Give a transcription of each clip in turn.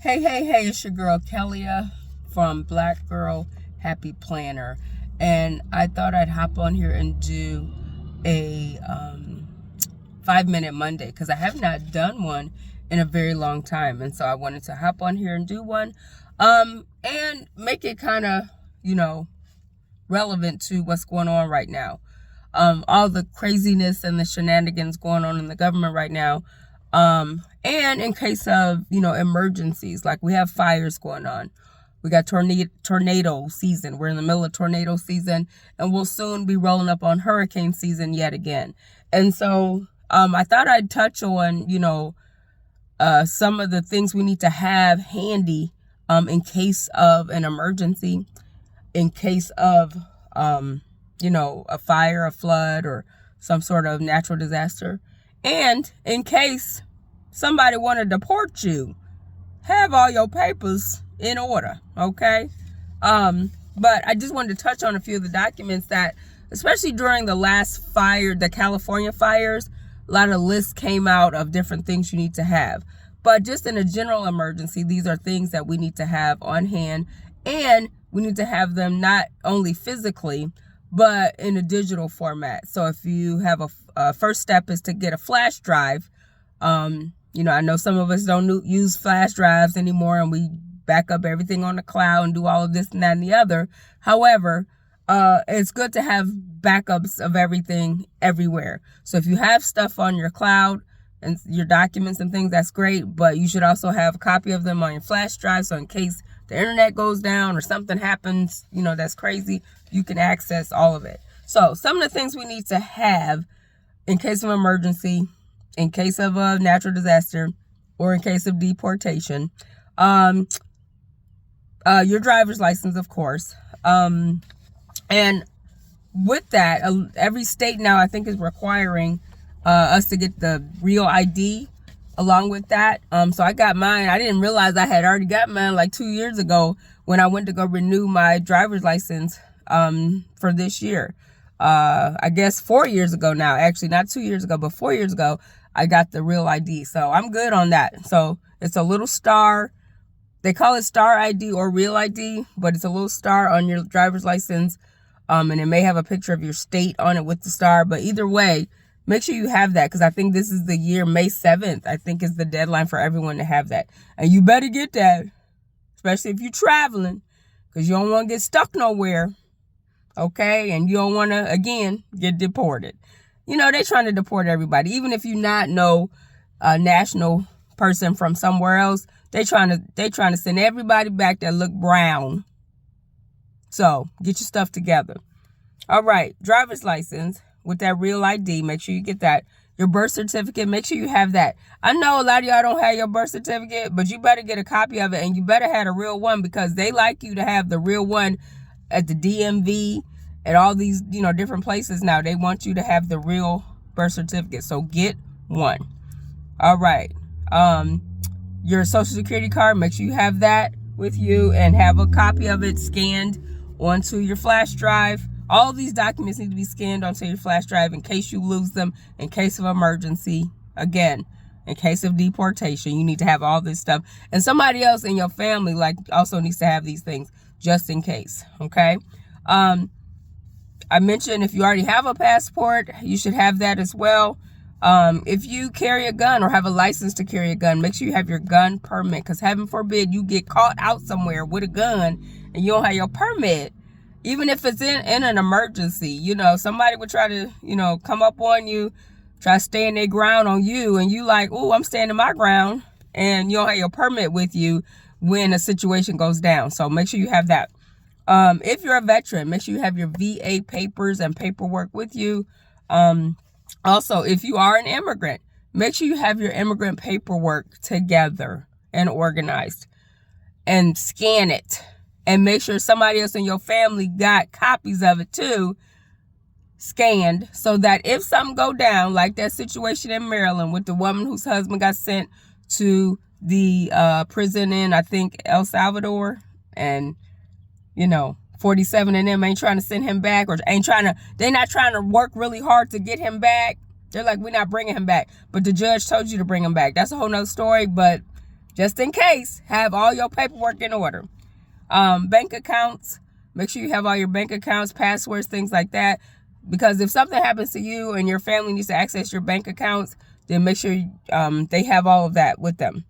Hey, it's your girl Kellia from Black Girl Happy Planner. And I thought I'd hop on here and do a 5-minute Monday because I have not done one in a very long time. And so I wanted to hop on here and do one and make it kind of, relevant to what's going on right now. All the craziness and the shenanigans going on in the government right now. And in case of, emergencies, like we have fires going on. We got tornado season. We're in the middle of tornado season, and we'll soon be rolling up on hurricane season yet again. And so I thought I'd touch on, some of the things we need to have handy in case of an emergency, in case of, a fire, a flood, or some sort of natural disaster. And in case somebody want to deport you, have all your papers in order, okay? But I just wanted to touch on a few of the documents that, especially during the last fire, the California fires, a lot of lists came out of different things you need to have. But just in a general emergency, these are things that we need to have on hand, and we need to have them not only physically, but in a digital format. So if you have a first step is to get a flash drive. I know some of us don't use flash drives anymore, and we back up everything on the cloud and do all of this and that and the other. However, it's good to have backups of everything everywhere. So if you have stuff on your cloud and your documents and things, that's great. But you should also have a copy of them on your flash drive. So in case the internet goes down or something happens, that's crazy, you can access all of it. So some of the things we need to have in case of emergency, in case of a natural disaster, or in case of deportation, your driver's license, of course. And with that, every state now, I think, is requiring us to get the real ID along with that. So I got mine. I didn't realize I had already got mine like 2 years ago when I went to go renew my driver's license for this year. I guess 4 years ago now, actually not 2 years ago, but 4 years ago, I got the real ID. So I'm good on that. So it's a little star. They call it star ID or real ID, but it's a little star on your driver's license. And it may have a picture of your state on it with the star, but either way, make sure you have that, because I think this is the year, May 7th, I think is the deadline for everyone to have that. And you better get that, especially if you're traveling, because you don't want to get stuck nowhere, okay? And you don't want to, again, get deported. They're trying to deport everybody. Even if you not know a national person from somewhere else, they trying to send everybody back that look brown. So get your stuff together. All right, driver's license with that real ID. Make sure you get that. Your birth certificate, make sure you have that. I know a lot of y'all don't have your birth certificate, but you better get a copy of it, and you better have a real one, because they like you to have the real one at the DMV, at all these, different places now. They want you to have the real birth certificate. So get one. All right. Your social security card, make sure you have that with you and have a copy of it scanned onto your flash drive. All these documents need to be scanned onto your flash drive in case you lose them, in case of emergency. Again, in case of deportation, you need to have all this stuff. And somebody else in your family also needs to have these things just in case. Okay. I mentioned if you already have a passport, you should have that as well. If you carry a gun or have a license to carry a gun, make sure you have your gun permit, because heaven forbid you get caught out somewhere with a gun and you don't have your permit. Even if it's in an emergency, somebody would try to, come up on you, try to stand their ground on you, and you like, oh, I'm standing my ground, and you don't have your permit with you when a situation goes down. So make sure you have that. If you're a veteran, make sure you have your VA papers and paperwork with you. Also, if you are an immigrant, make sure you have your immigrant paperwork together and organized, and scan it. And make sure somebody else in your family got copies of it too, scanned, so that if something go down, like that situation in Maryland with the woman whose husband got sent to the prison in, I think, El Salvador, and 47 of them ain't trying to send him back, or they're not trying to work really hard to get him back. They're like, we're not bringing him back. But the judge told you to bring him back. That's a whole nother story, but just in case, have all your paperwork in order. Bank accounts, make sure you have all your bank accounts, passwords, things like that. Because if something happens to you and your family needs to access your bank accounts, then make sure they have all of that with them.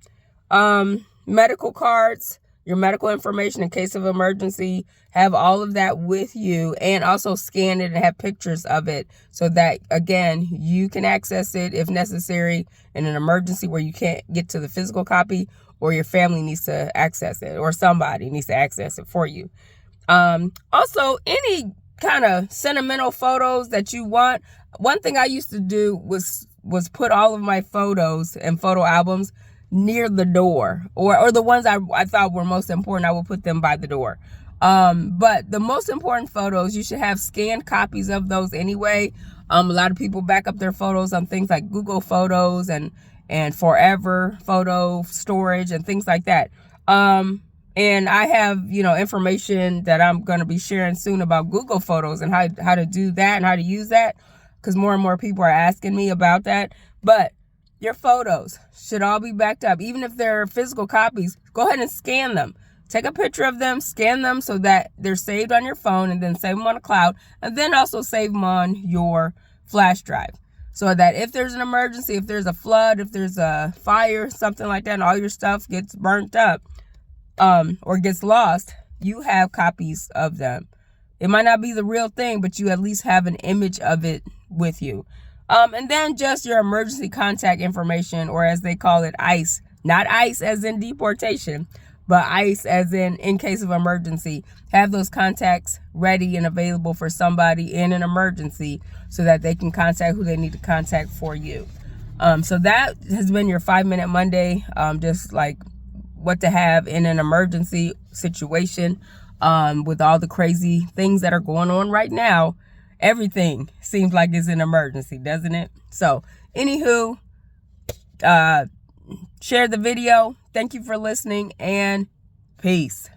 Medical cards, your medical information in case of emergency, have all of that with you, and also scan it and have pictures of it so that, again, you can access it if necessary in an emergency where you can't get to the physical copy, or your family needs to access it, or somebody needs to access it for you. Also, any kind of sentimental photos that you want. One thing I used to do was put all of my photos and photo albums near the door, or the ones I thought were most important, I would put them by the door. But the most important photos, you should have scanned copies of those anyway. A lot of people back up their photos on things like Google Photos and Forever Photo Storage and things like that. And I have, information that I'm going to be sharing soon about Google Photos and how to do that and how to use that, because more and more people are asking me about that. But your photos should all be backed up. Even if they're physical copies, go ahead and scan them. Take a picture of them, scan them so that they're saved on your phone, and then save them on a cloud, and then also save them on your flash drive. So that if there's an emergency, if there's a flood, if there's a fire, something like that, and all your stuff gets burnt up, or gets lost, you have copies of them. It might not be the real thing, but you at least have an image of it with you. And then just your emergency contact information, or as they call it, ICE. Not ICE as in deportation, but ICE as in case of emergency. Have those contacts ready and available for somebody in an emergency so that they can contact who they need to contact for you. So that has been your 5-Minute Monday, just like what to have in an emergency situation. With all the crazy things that are going on right now, everything seems like it's an emergency, doesn't it? So, anywho, share the video. Thank you for listening, and peace.